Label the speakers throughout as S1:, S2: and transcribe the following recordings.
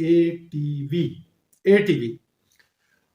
S1: ATV।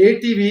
S1: ATV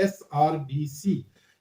S1: SRBC,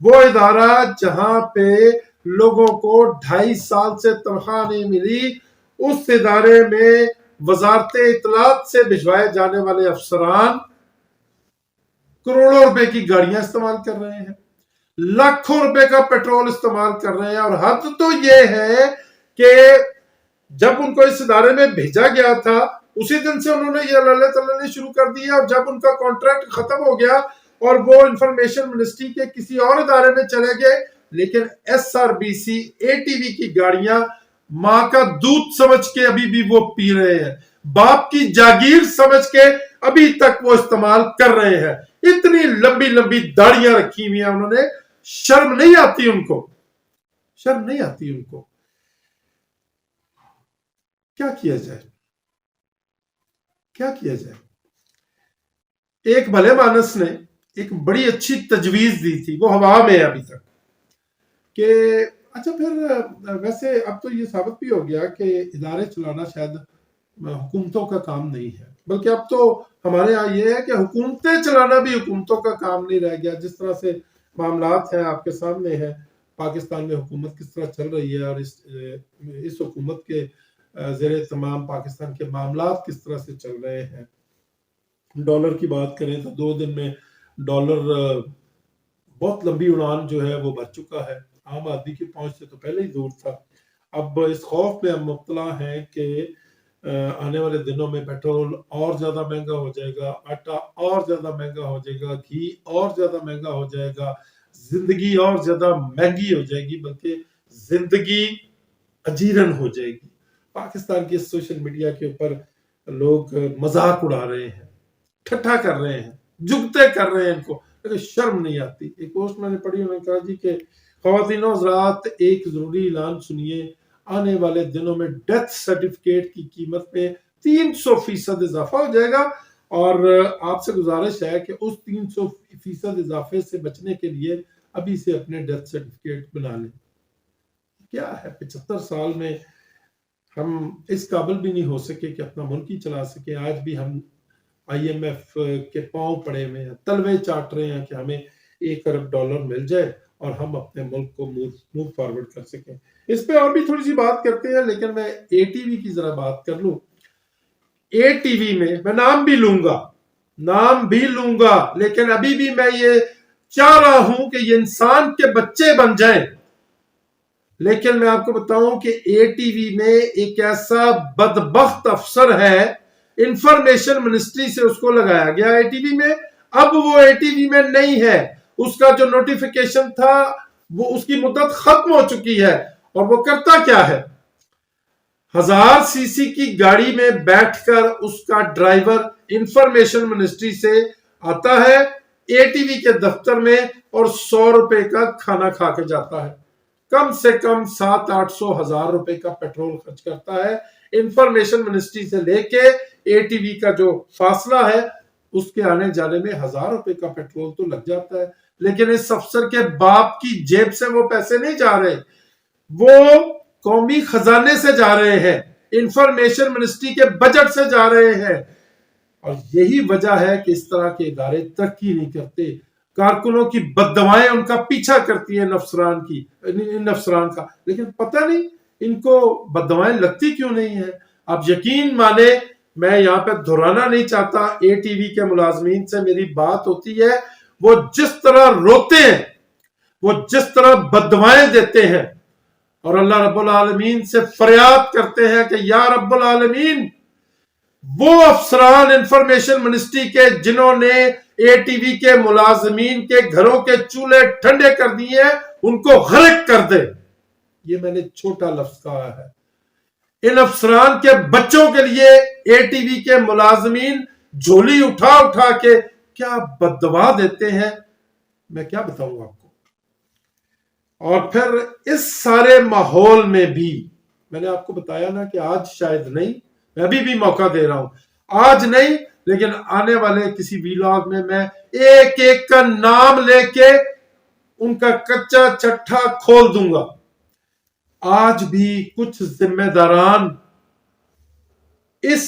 S1: وہ ادارہ جہاں پہ لوگوں کو 2.5 سال سے تنخواہ نہیں ملی، اس ادارے میں وزارت اطلاعات سے بھجوائے جانے والے افسران کروڑوں روپے کی گاڑیاں استعمال کر رہے ہیں، لاکھوں روپے کا پیٹرول استعمال کر رہے ہیں۔ اور حد تو یہ ہے کہ جب ان کو اس ادارے میں بھیجا گیا تھا اسی دن سے انہوں نے یہ للے تلنے شروع کر دیا، اور جب ان کا کانٹریکٹ ختم ہو گیا اور وہ انفارمیشن منسٹری کے کسی اور ادارے میں چلے گئے، لیکن S R B C A T V کی گاڑیاں ماں کا دودھ سمجھ کے ابھی بھی وہ پی رہے ہیں، باپ کی جاگیر سمجھ کے ابھی تک وہ استعمال کر رہے ہیں۔ اتنی لمبی لمبی داڑیاں رکھی ہوئی ہیں انہوں نے، شرم نہیں آتی ان کو، شرم نہیں آتی ان کو۔ کیا کیا جائے، کیا کیا جائے؟ ایک بھلے مانس نے ایک بڑی اچھی تجویز دی تھی، وہ ہوا میں ہے ابھی تک، کہ اچھا پھر ویسے اب تو یہ ثابت بھی ہو گیا کہ ادارے چلانا شاید حکومتوں کا کام نہیں ہے، بلکہ اب تو ہمارے ہاں یہ ہے کہ حکومتیں چلانا بھی حکومتوں کا کام نہیں رہ گیا۔ جس طرح سے معاملات ہیں آپ کے سامنے ہیں، پاکستان میں حکومت کس طرح چل رہی ہے، اور اس حکومت کے زیر تمام پاکستان کے معاملات کس طرح سے چل رہے ہیں۔ ڈالر کی بات کریں تو 2 دن میں ڈالر بہت لمبی اڑان جو ہے وہ بڑھ چکا ہے، عام آدمی کی پہنچ سے تو پہلے ہی دور تھا۔ اب اس خوف میں ہم مبتلا ہیں کہ آنے والے دنوں میں پیٹرول اور زیادہ مہنگا ہو جائے گا، آٹا اور زیادہ مہنگا ہو جائے گا، گھی اور زیادہ مہنگا ہو جائے گا، زندگی اور زیادہ مہنگی ہو جائے گی، بلکہ زندگی اجیرن ہو جائے گی۔ پاکستان کی سوشل میڈیا کے اوپر لوگ مذاق اڑا رہے ہیں، ٹھٹھا کر رہے ہیں، جگتے کر رہے ہیں ان کو، لیکن شرم نہیں آتی۔ ایک پوسٹ میں نے پڑھی، انہوں نے کہا جی کہ خواتین و حضرات ایک ضروری اعلان سنیے، آنے والے دنوں میں ڈیتھ سرٹیفکیٹ کی قیمت میں 300% اضافہ ہو جائے گا، اور آپ سے گزارش ہے کہ اس 300% اضافے سے بچنے کے لیے ابھی سے اپنے ڈیتھ سرٹیفکیٹ بنا لیں۔ کیا ہے 75 سال میں ہم اس قابل بھی نہیں ہو سکے کہ اپنا ملک ہی چلا سکے۔ آج بھی ہم آئی ایم ایف کے پاؤں پڑے ہوئے ہیں، تلوے چاٹ رہے ہیں کہ ہمیں $1 ارب مل جائے اور ہم اپنے ملک کو موو فارورڈ کر سکیں۔ اس پہ اور بھی تھوڑی سی بات کرتے ہیں، لیکن میں اے ٹی وی کی ذرا بات کر لوں۔ اے ٹی وی میں نام بھی لوں گا، لیکن ابھی بھی میں یہ چاہ رہا ہوں کہ یہ انسان کے بچے بن جائیں۔ لیکن میں آپ کو بتاؤں کہ اے ٹی وی میں ایک ایسا بدبخت افسر ہے، انفارمیشن منسٹری سے اس کو لگایا گیا اے ٹی وی میں، اب وہ اے ٹی وی میں نہیں ہے، اس کا جو نوٹیفیکیشن تھا وہ اس کی مدت ختم ہو چکی ہے۔ اور وہ کرتا کیا ہے، 1000 سی سی کی گاڑی میں بیٹھ کر اس کا ڈرائیور انفارمیشن منسٹری سے آتا ہے اے ٹی وی کے دفتر میں اور 100 روپے کا کھانا کھا کے جاتا ہے، کم سے کم 700-800 روپے کا پیٹرول خرچ کرتا ہے۔ انفارمیشن منسٹری سے لے کے اے ٹی وی کا جو فاصلہ ہے اس کے آنے جانے میں 1000 روپے کا پیٹرول تو لگ جاتا ہے، لیکن اس افسر کے باپ کی جیب سے وہ پیسے نہیں جا رہے، وہ قومی خزانے سے جا رہے ہیں، انفارمیشن منسٹری کے بجٹ سے جا رہے ہیں۔ اور یہی وجہ ہے کہ اس طرح کے ادارے ترقی نہیں کرتے، کارکنوں کی بددعائیں ان کا پیچھا کرتی ہیں ان افسران کا، لیکن پتہ نہیں ان کو بددعائیں لگتی کیوں نہیں ہیں۔ اب یقین مانے، میں یہاں پہ دہرانا نہیں چاہتا، اے ٹی وی کے ملازمین سے میری بات ہوتی ہے، وہ جس طرح روتے ہیں، وہ جس طرح بددعائیں دیتے ہیں، اور اللہ رب العالمین سے فریاد کرتے ہیں کہ یا رب العالمین، وہ افسران انفارمیشن منسٹری کے جنہوں نے اے ٹی وی کے ملازمین کے گھروں کے چولہے ٹھنڈے کر دیے ہیں، ان کو غرق کر دے۔ یہ میں نے چھوٹا لفظ کہا ہے۔ ان افسران کے بچوں کے لیے اے ٹی وی کے ملازمین جھولی اٹھا اٹھا کے کیا بددعا دیتے ہیں، میں کیا بتاؤں آپ کو۔ اور پھر اس سارے ماحول میں بھی میں نے آپ کو بتایا نا کہ آج شاید نہیں، میں ابھی بھی موقع دے رہا ہوں، آج نہیں لیکن آنے والے کسی ویلاگ میں ایک ایک کا نام لے کے ان کا کچا چٹھا کھول دوں گا۔ آج بھی کچھ ذمہ داران اس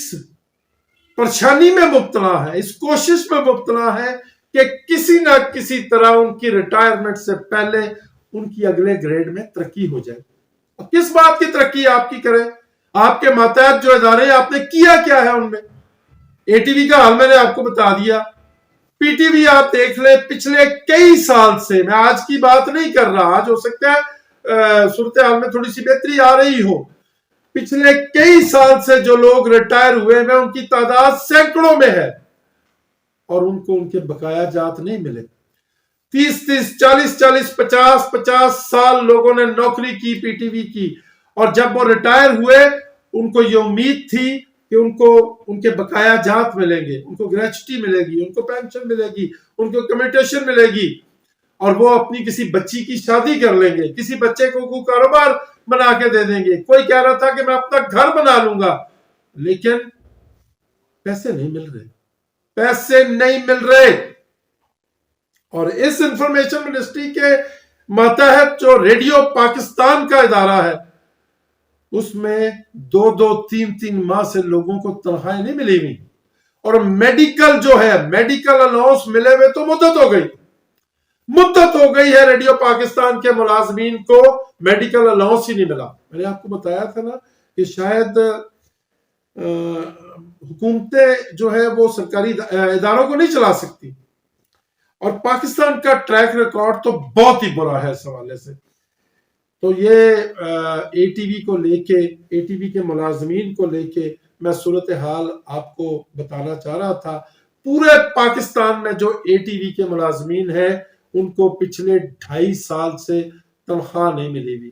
S1: پریشانی میں مبتلا ہے، اس کوشش میں مبتلا ہے کہ کسی نہ کسی طرح ان کی ریٹائرمنٹ سے پہلے ان کی اگلے گریڈ میں ترقی ہو جائے. اور کس بات کی ترقی آپ کی کریں؟ آپ کے ماتحت جو ادارے ہیں آپ نے کیا کیا ہے ان میں؟ اے ٹی وی کا حال میں نے آپ کو بتا دیا. پی ٹی وی آپ دیکھ لیں پچھلے کئی سال سے، میں آج کی بات نہیں کر رہا، آج ہو سکتا ہے صورتحال میں تھوڑی سی بہتری آ رہی ہو، پچھلے کئی سال سے جو لوگ ریٹائر ہوئے ہیں ان کی تعداد سینکڑوں میں ہے اور ان کو ان کے بقایا جات نہیں ملے. 30 40 50 سال لوگوں نے نوکری کی پی ٹی وی کی، اور جب وہ ریٹائر ہوئے ان کو یہ امید تھی کہ ان کو ان کے بقایا جات ملیں گے، ان کو گریچوٹی ملے گی، ان کو پینشن ملے گی، ان کو کمیٹیشن ملے گی، اور وہ اپنی کسی بچی کی شادی کر لیں گے، کسی بچے کو کوئی کاروبار بنا کے دے دیں گے. کوئی کہہ رہا تھا کہ میں اپنا گھر بنا لوں گا، لیکن پیسے نہیں مل رہے، پیسے نہیں مل رہے. اور اس انفارمیشن منسٹری کے ماتحت جو ریڈیو پاکستان کا ادارہ ہے، اس میں 2-3 ماہ سے لوگوں کو تنخواہیں نہیں ملی ہوئی. اور میڈیکل جو ہے، میڈیکل الاؤنس ملے ہوئے تو مدت ہو گئی ہے ریڈیو پاکستان کے ملازمین کو میڈیکل الاؤنس ہی نہیں ملا. میں نے آپ کو بتایا تھا نا کہ شاید حکومتیں جو ہے وہ سرکاری اداروں کو نہیں چلا سکتی، اور پاکستان کا ٹریک ریکارڈ تو بہت ہی برا ہے اس حوالے سے. تو یہ اے ٹی وی کو لے کے، اے ٹی وی کے ملازمین کو لے کے میں صورتحال آپ کو بتانا چاہ رہا تھا. پورے پاکستان میں جو اے ٹی وی کے ملازمین ہیں ان کو پچھلے 2.5 سال سے تنخواہ نہیں ملی ہوئی.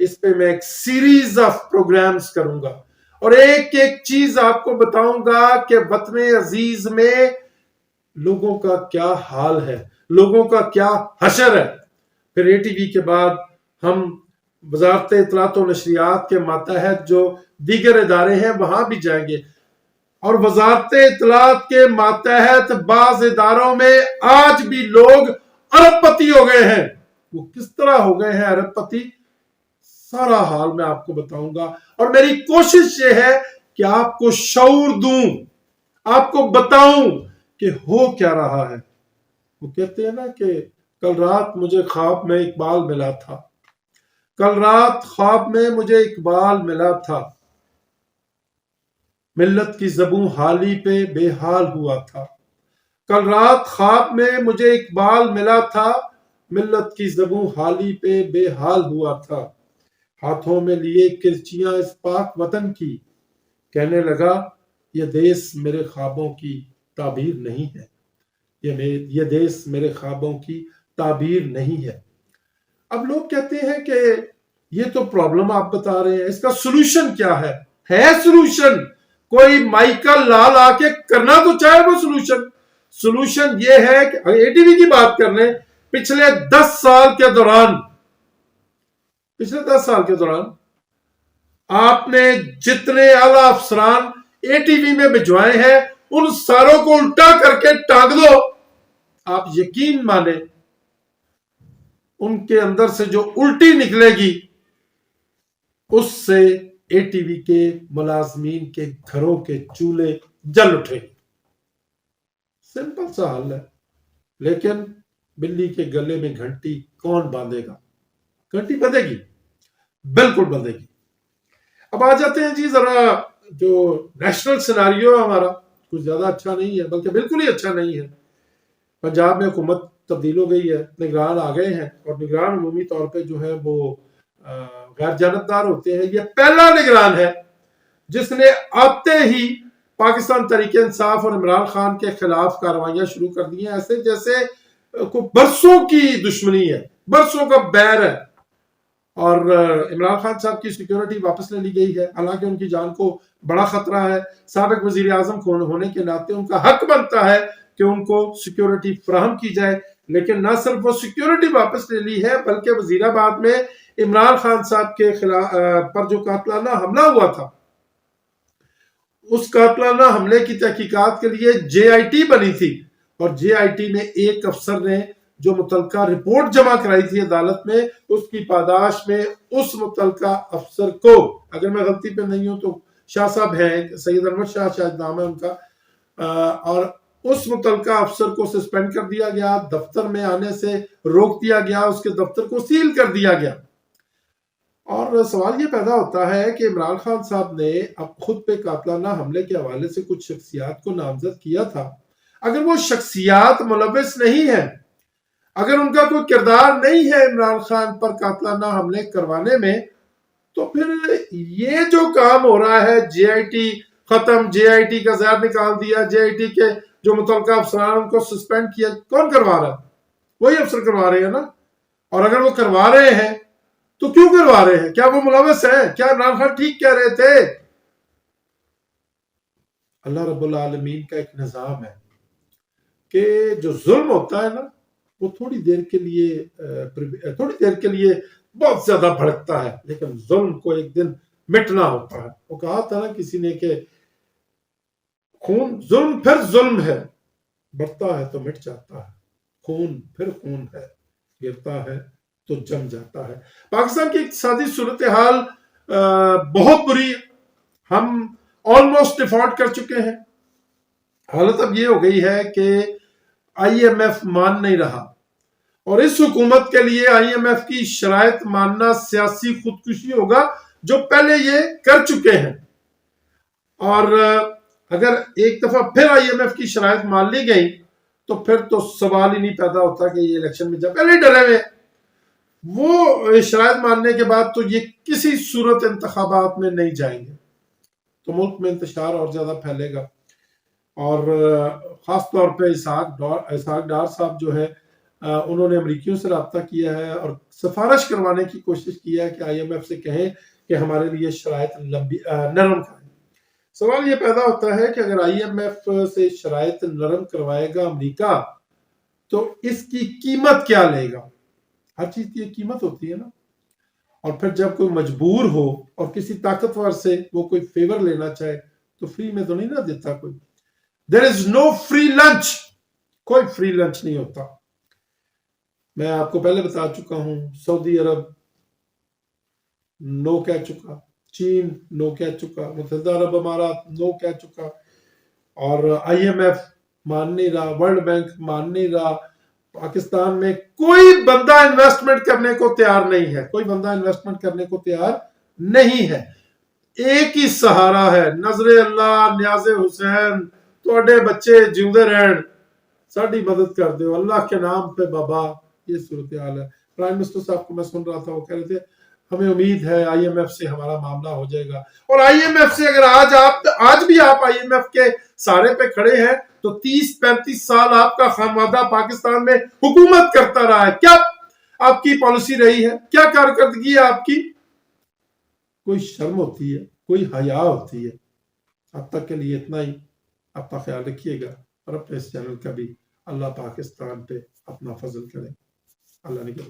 S1: اس پہ میں ایک سیریز آف پروگرامز کروں گا اور ایک ایک چیز آپ کو بتاؤں گا کہ وطن عزیز میں لوگوں کا کیا حال ہے، لوگوں کا کیا حشر ہے. پھر اے ٹی وی کے بعد ہم وزارت اطلاعات و نشریات کے ماتحت جو دیگر ادارے ہیں وہاں بھی جائیں گے. اور وزارت اطلاعات کے ماتحت بعض اداروں میں آج بھی لوگ ارب پتی ہو گئے ہیں. وہ کس طرح ہو گئے ہیں ارب پتی، سارا حال میں آپ کو بتاؤں گا. اور میری کوشش یہ ہے کہ آپ کو شعور دوں، آپ کو بتاؤں کہ ہو کیا رہا ہے. وہ کہتے ہیں نا کہ کل رات مجھے خواب میں اقبال ملا تھا، کل رات خواب میں مجھے اقبال ملا تھا، ملت کی زبوں حالی پہ بے حال ہوا تھا. کل رات خواب میں مجھے اقبال ملا تھا، ملت کی زبوں حالی پہ بے حال ہوا تھا. ہاتھوں میں لیے کرچیاں اس پاک وطن کی، کہنے لگا یہ دیس میرے خوابوں کی تعبیر نہیں ہے، یہ دیس میرے خوابوں کی تعبیر نہیں ہے. اب لوگ کہتے ہیں کہ یہ تو پرابلم آپ بتا رہے ہیں، اس کا سلوشن کیا ہے؟ سلوشن کوئی مائیکل لال آ کے کرنا تو چاہے وہ سلوشن یہ ہے کہ اے ٹی وی کی بات کر لیں، پچھلے 10 سال کے دوران آپ نے جتنے اعلیٰ افسران اے ٹی وی میں بھجوائے ہیں ان ساروں کو الٹا کر کے ٹانگ دو، آپ یقین مانیں ان کے اندر سے جو الٹی نکلے گی اس سے اے ٹی وی کے ملازمین کے گھروں کے چولہے جل اٹھے گی. سمپل سا حل ہے. لیکن بلی کے گلے میں گھنٹی کون باندھے گا؟ گھنٹی بندھے گی، بالکل بندھے گی. اب آ جاتے ہیں جی ذرا جو نیشنل سیناریو ہے ہمارا کچھ زیادہ اچھا نہیں ہے، بلکہ بالکل ہی اچھا نہیں ہے. پنجاب میں حکومت تبدیل ہو گئی ہے، نگران آ گئے ہیں، اور نگران عمومی طور پہ جو ہے وہ غیر جانبدار ہوتے ہیں. یہ پہلا نگران ہے جس نے آتے ہی پاکستان تحریک انصاف اور عمران خان کے خلاف کارروائیاں شروع کر دی ہیں، ایسے جیسے کوئی برسوں کی دشمنی ہے، برسوں کا بیر ہے. اور عمران خان صاحب کی سیکیورٹی واپس لے لی گئی ہے، حالانکہ ان کی جان کو بڑا خطرہ ہے. سابق وزیر اعظم ہونے کے ناطے ان کا حق بنتا ہے کہ ان کو سیکیورٹی فراہم کی جائے. لیکن نہ صرف وہ سیکیورٹی واپس لے لی ہے بلکہ وزیر آباد میں عمران خان صاحب کے خلاف پر جو قاتلانہ حملہ ہوا تھا، اس قاتلانہ حملے کی تحقیقات کے لیے جے آئی ٹی بنی تھی، اور جے آئی ٹی میں ایک افسر نے جو متعلقہ رپورٹ جمع کرائی تھی عدالت میں، اس کی پاداش میں اس متعلقہ افسر کو، اگر میں غلطی پہ نہیں ہوں تو شاہ صاحب ہیں، سید احمد شاہ شاید نام ہے ان کا، اور اس متعلقہ افسر کو سسپینڈ کر دیا گیا، دفتر میں آنے سے روک دیا گیا، اس کے دفتر کو سیل کر دیا گیا۔ اور سوال یہ پیدا ہوتا ہے کہ عمران خان صاحب نے اب خود پہ قاتلانہ حملے کے حوالے سے کچھ شخصیات کو نامزد کیا تھا، اگر وہ شخصیات ملوث نہیں ہیں، اگر ان کا کوئی کردار نہیں ہے عمران خان پر قاتلانہ حملے کروانے میں، تو پھر یہ جو کام ہو رہا ہے جے آئی ٹی ختم، جے آئی ٹی کا زہر نکال دیا، جے آئی ٹی کے جو متعلقہ افسران ان کو سسپینڈ کیا، کون کروا رہا ہے؟ وہی افسر کروا رہے ہیں نا۔ اور اگر وہ کروا رہے ہیں تو کیوں کروا رہے ہیں؟ کیا وہ ملوث ہیں؟ کیا عمران خان ٹھیک کہہ رہے تھے؟ اللہ رب العالمین کا ایک نظام ہے کہ جو ظلم ہوتا ہے نا، وہ تھوڑی دیر کے لیے بہت زیادہ بھڑکتا ہے، لیکن ظلم کو ایک دن مٹنا ہوتا ہے۔ وہ کہا تھا نا کسی نے کہ خون ظلم پھر ظلم ہے، بڑھتا ہے تو مٹ جاتا ہے، خون پھر خون ہے، گرتا ہے تو جم جاتا ہے۔ پاکستان کی اقتصادی صورتحال بہت بری ہے، ہم آلموسٹ ڈیفالٹ کر چکے ہیں۔ حالت اب یہ ہو گئی ہے کہ آئی ایم ایف مان نہیں رہا، اور اس حکومت کے لیے آئی ایم ایف کی شرائط ماننا سیاسی خودکشی ہوگا، جو پہلے یہ کر چکے ہیں۔ اور اگر ایک دفعہ پھر آئی ایم ایف کی شرائط مان لی گئی تو پھر تو سوال ہی نہیں پیدا ہوتا کہ یہ الیکشن میں جب پہلے ڈرے ہوئے وہ شرائط ماننے کے بعد تو یہ کسی صورت انتخابات میں نہیں جائیں گے، تو ملک میں انتشار اور زیادہ پھیلے گا۔ اور خاص طور پہ اسحاق ڈار صاحب جو ہے انہوں نے امریکیوں سے رابطہ کیا ہے اور سفارش کروانے کی کوشش کی ہے کہ آئی ایم ایف سے کہیں کہ ہمارے لیے شرائط نرم کریں۔ سوال یہ پیدا ہوتا ہے کہ اگر آئی ایم ایف سے شرائط نرم کروائے گا امریکہ تو اس کی قیمت کیا لے گا؟ ہر چیز کی ایک قیمت ہوتی ہے نا۔ اور پھر جب کوئی مجبور ہو اور کسی طاقتور سے وہ کوئی فیور لینا چاہے تو فری میں تو نہیں نہ دیتا کوئی۔ There is no free lunch، کوئی فری لنچ نہیں ہوتا۔ میں آپ کو پہلے بتا چکا ہوں، سعودی عرب نو کہہ چکا، چین نو کہہ چکا، متحدہ عرب امارات نو کہہ چکا، اور آئی ایم ایف مان نہیں رہا، ورلڈ بینک مان نہیں رہا۔ پاکستان میں کوئی بندہ انویسٹمنٹ کرنے کو تیار نہیں ہے، کوئی بندہ انویسٹمنٹ کرنے کو تیار نہیں ہے۔ ایک ہی سہارا ہے، نظر اللہ، نیاز حسین، توڑے بچے جیوندے رہن، ساڑی مدد کر دیو اللہ کے نام پہ بابا۔ یہ صورتحال ہے۔ پرائم منسٹر صاحب کو میں سن رہا تھا، وہ کہہ رہے تھے ہمیں امید ہے آئی ایم ایف سے ہمارا معاملہ ہو جائے گا، اور آئی ایم ایف سے اگر آج بھی آپ آئی ایم ایف کے سہارے پہ کھڑے ہیں تو 30-35 سال آپ کا خانوادہ پاکستان میں حکومت کرتا رہا ہے، کیا آپ کی پالیسی رہی ہے؟ کیا کارکردگی ہے آپ کی؟ کوئی شرم ہوتی ہے، کوئی حیا ہوتی ہے؟ اب تک کے لیے اتنا ہی۔ اپنا خیال رکھیے گا، اور اپنے اس چینل کا بھی اللہ پاکستان پہ اپنا فضل کرے۔ اللہ نے کے